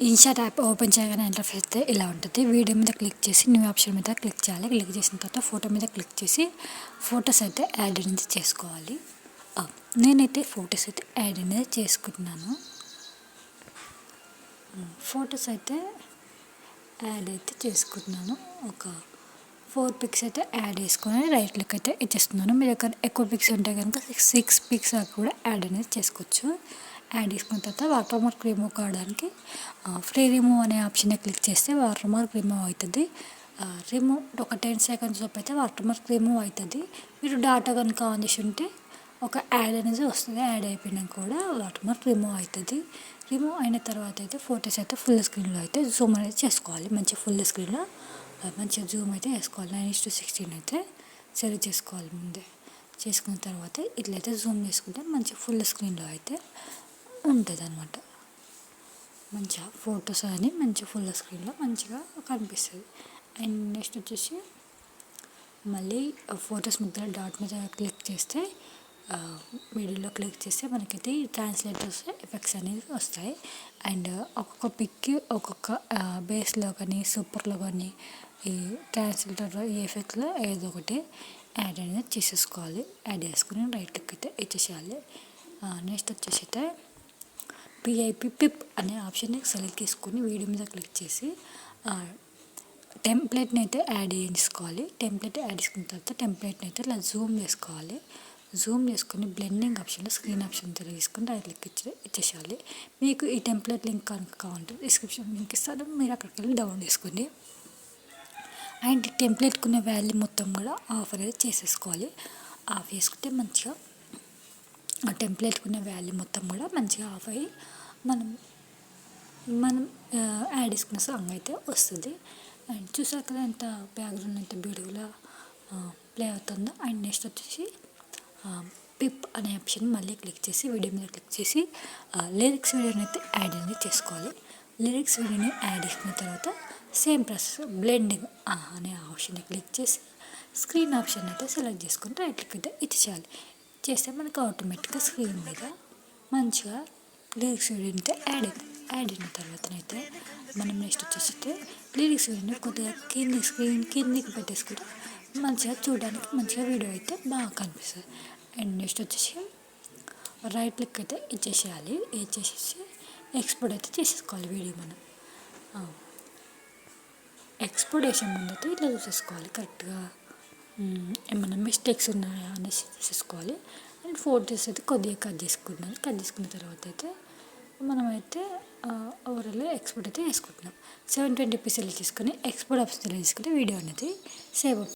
INSAT app open చేయగానే interface అయితే ఇలా ఉంటుంది. వీడియో మీద క్లిక్ చేసి న్యూ ఆప్షన్ మీద క్లిక్ చేయాలి. క్లిక్ చేసిన తర్వాత ఫోటో మీద క్లిక్ చేసి ఫొటోస్ అయితే యాడ్ అనేది చేసుకోవాలి. నేనైతే ఫొటోస్ అయితే యాడ్ అనేది చేసుకుంటున్నాను. ఫొటోస్ అయితే యాడ్ అయితే చేసుకుంటున్నాను. ఒక 4 పిక్స్ అయితే యాడ్ చేసుకొని రైట్ క్లిక్ అయితే ఇచ్చేస్తున్నాను. మీ దగ్గర ఎక్కువ పిక్స్ ఉంటే కనుక 6 పిక్స్ కూడా యాడ్ అనేది చేసుకోవచ్చు. యాడ్ చేసుకున్న తర్వాత వాటర్ మార్క్ రిమూవ్ కావడానికి ఫ్రీ రిమూవ్ అనే ఆప్షన్ క్లిక్ చేస్తే వాటర్ మార్క్ రిమూవ్ అవుతుంది. రిమూవ్ ఒక 10 సెకండ్స్ లోపు అయితే వాటర్ మార్క్ రిమూవ్ అవుతుంది. మీరు డాటా కనుక ఆన్ చేసి ఉంటే ఒక యాడ్ అనేది వస్తుంది. యాడ్ అయిపోయినాక కూడా వాటర్ మార్క్ రిమూవ్ అవుతుంది. రిమూవ్ అయిన తర్వాత అయితే ఫొటోస్ అయితే ఫుల్ స్క్రీన్లో అయితే జూమ్ అనేది చేసుకోవాలి. మంచి ఫుల్ స్క్రీన్లో మంచిగా జూమ్ అయితే వేసుకోవాలి. 9:16 అయితే సెలెక్ట్ చేసుకోవాలి. ముందే చేసుకున్న తర్వాత ఇట్లయితే జూమ్ చేసుకుంటే మంచి ఫుల్ స్క్రీన్లో అయితే ఉంటుంది అన్నమాట. మంచిగా ఫొటోస్ అని మంచి ఫుల్ స్క్రీన్లో మంచిగా కనిపిస్తుంది. అండ్ నెక్స్ట్ వచ్చేసి మళ్ళీ ఫొటోస్ మీద డాట్ మీద క్లిక్ చేస్తే వీడియోలో క్లిక్ చేస్తే మనకైతే ఈ ట్రాన్స్లేటర్స్ ఎఫెక్ట్స్ అనేది వస్తాయి. అండ్ ఒక్కొక్క పిక్కి ఒక్కొక్క బేస్లో కానీ సూపర్లో కానీ ఈ ట్రాన్స్లేటర్ ఈ ఎఫెక్ట్స్లో ఏదో ఒకటి యాడ్ అనేది చేసేసుకోవాలి. యాడ్ చేసుకుని రైట్ క్లిక్ అయితే ఇచ్చేసేయాలి. నెక్స్ట్ వచ్చేసి అయితే పిప్ అనే ఆప్షన్ని సెలెక్ట్ చేసుకొని వీడియో మీద క్లిక్ చేసి టెంప్లెట్ని అయితే యాడ్ చేసుకోవాలి. టెంప్లెట్ యాడ్ చేసుకున్న తర్వాత టెంప్లెట్ని అయితే ఇలా జూమ్ చేసుకోవాలి. జూమ్ చేసుకొని బ్లెండింగ్ ఆప్షన్లో స్క్రీన్ ఆప్షన్ తీసుకొని రైట్ క్లిక్ ఇచ్చేసేయాలి. మీకు ఈ టెంప్లెట్ లింక్ కనుక కావాలంటే డిస్క్రిప్షన్ లింక్ ఇస్తాను, మీరు అక్కడికి వెళ్ళి డౌన్లోడ్ చేసుకోండి. అండ్ టెంప్లెట్కి ఉన్న వాల్యూ మొత్తం కూడా ఆఫ్ అనేది చేసేసుకోవాలి. ఆఫ్ చేసుకుంటే మంచిగా ఆ టెంప్లెట్కి ఉన్న వాల్యూ మొత్తం కూడా మంచిగా ఆఫ్ అయ్యి మనం యాడ్ చేసుకున్న సాంగ్ అయితే వస్తుంది. అండ్ చూసారు కదా ఎంత బ్యాక్గ్రౌండ్ ఎంత బ్యూటిఫుల్గా ప్లే అవుతుందో. అండ్ నెక్స్ట్ వచ్చేసి పిప్ అనే ఆప్షన్ మళ్ళీ క్లిక్ చేసి వీడియో మీద క్లిక్ చేసి లిరిక్స్ వీడియోని అయితే యాడ్ అనేది చేసుకోవాలి. లిరిక్స్ వీడియోని యాడ్ చేసుకున్న తర్వాత సేమ్ ప్రాసెస్ బ్లెండింగ్ అనే ఆప్షన్ క్లిక్ చేసి స్క్రీన్ ఆప్షన్ అయితే సెలెక్ట్ చేసుకుని రైట్ క్లిక్ అయితే ఇచ్చేసేయాలి. చేస్తే మనకు ఆటోమేటిక్గా స్క్రీన్ మీద మంచిగా లిరిక్స్ వీడియో అయితే యాడ్ అయిన తర్వాతనైతే మనం నెక్స్ట్ వచ్చేసి లిరిక్స్ వీడియోని కొద్దిగా కిందికి పెట్టేసుకుంటే మంచిగా చూడడానికి మంచిగా వీడియో అయితే బాగా కనిపిస్తుంది. అండ్ నెక్స్ట్ వచ్చేసి రైట్ క్లిక్ అయితే ఇచ్చేసేయాలి. ఇచ్చేసేసి ఎక్స్పోర్ట్ అయితే చేసేసుకోవాలి. వీడియో మనం ఎక్స్పోర్ట్ చేసే ముందు అయితే ఇట్లా చూసేసుకోవాలి కరెక్ట్గా ఏమన్నా మిస్టేక్స్ ఉన్నాయా అనేసి చూసేసుకోవాలి. అండ్ ఫోటోస్ అయితే కొద్దిగా కట్ చేసుకున్న తర్వాత అయితే మనమైతే ఓవరాల్ ఎక్స్పోర్ట్ అయితే చేసుకుంటున్నాం. 720p సెలెక్ట్ చేసుకొని ఎక్స్పోర్ట్ ఆప్షన్ సెలెక్ట్ చేసుకుంటే వీడియో అనేది సేవ్ అవుతుంది.